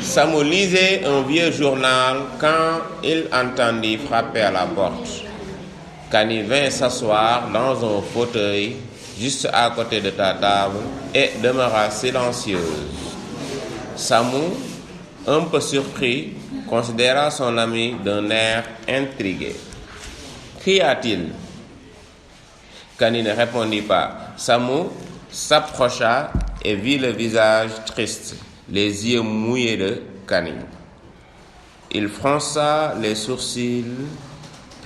Samu lisait un vieux journal quand il entendit frapper à la porte. Kani vint s'asseoir dans un fauteuil juste à côté de ta table et demeura silencieuse. Samu, un peu surpris, considéra son ami d'un air intrigué. Qu'y a-t-il? Kani ne répondit pas. Samu s'approcha et vit le visage triste, les yeux mouillés de Kani. Il fronça les sourcils,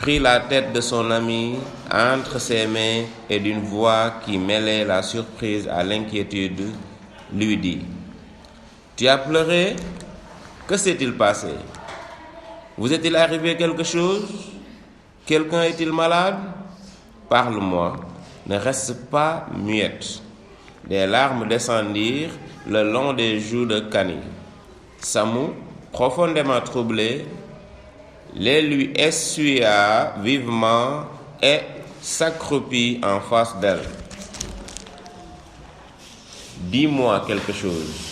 prit la tête de son ami entre ses mains et d'une voix qui mêlait la surprise à l'inquiétude, lui dit: Tu as pleuré? Que s'est-il passé? Vous est-il arrivé quelque chose? Quelqu'un est-il malade? Parle-moi, ne reste pas muette. Des larmes descendirent le long des joues de Kani. Samu, profondément troublé, les lui essuya vivement et s'accroupit en face d'elle. Dis-moi quelque chose.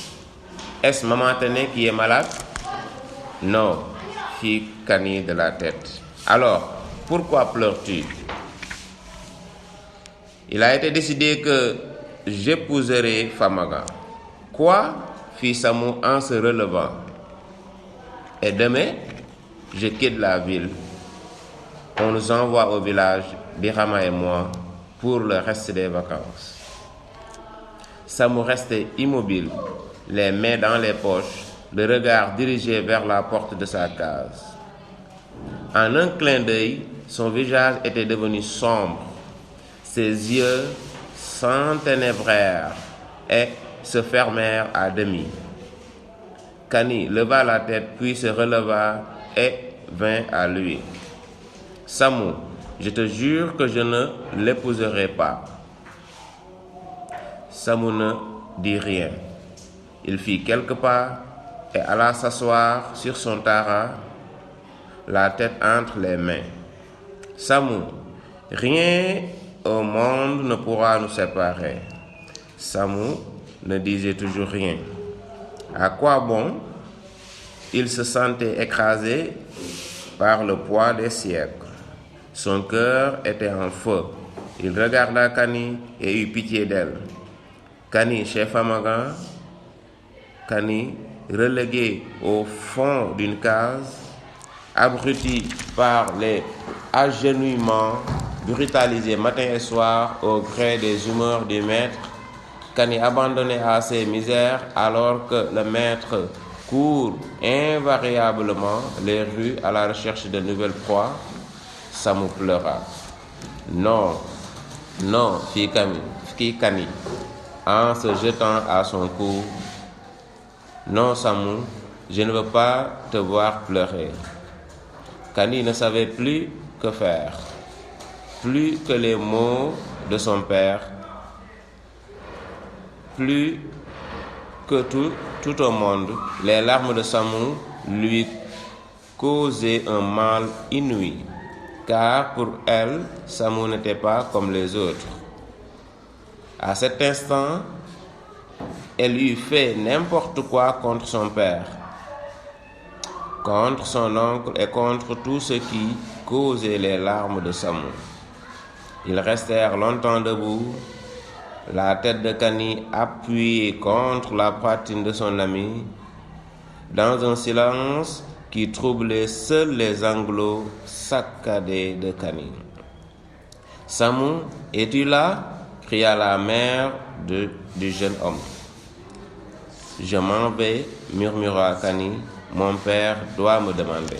Est-ce Maman Tene qui est malade? Non, fit Kani de la tête. Alors, pourquoi pleures-tu? Il a été décidé que j'épouserai Famaga. Quoi? Fit Samu en se relevant. Et demain, je quitte la ville. On nous envoie au village, Birama et moi, pour le reste des vacances. Samu restait immobile, les mains dans les poches, le regard dirigé vers la porte de sa case. En un clin d'œil, son visage était devenu sombre. Ses yeux s'enténébrèrent et se fermèrent à demi. Kani leva la tête puis se releva et vint à lui. Samu, je te jure que je ne l'épouserai pas. Samu ne dit rien. Il fit quelques pas et alla s'asseoir sur son tara, la tête entre les mains. Samu, rien au monde ne pourra nous séparer. Samu ne disait toujours rien. À quoi bon? Il se sentait écrasé par le poids des siècles. Son cœur était en feu. Il regarda Kani et eut pitié d'elle. Kani chez Famaga, Kani relégué au fond d'une case, abruti par les agenouillements, brutalisé matin et soir au gré des humeurs du maître, Kani abandonné à ses misères alors que le maître court invariablement les rues à la recherche de nouvelles proies. Samu pleura. Non, non, fit Kani en se jetant à son cou. Non, Samu, je ne veux pas te voir pleurer. Kani ne savait plus que faire. Plus que les mots de son père, plus que tout au monde, les larmes de Samu lui causaient un mal inouï, car pour elle, Samu n'était pas comme les autres. À cet instant, elle eût fait n'importe quoi contre son père, contre son oncle et contre tout ce qui causait les larmes de Samu. Ils restèrent longtemps debout, la tête de Kani appuyée contre la poitrine de son ami, dans un silence qui troublait seuls les anglos saccadés de Kani. Samu, es-tu là? Cria la mère du jeune homme. Je m'en vais, murmura Kani, mon père doit me demander.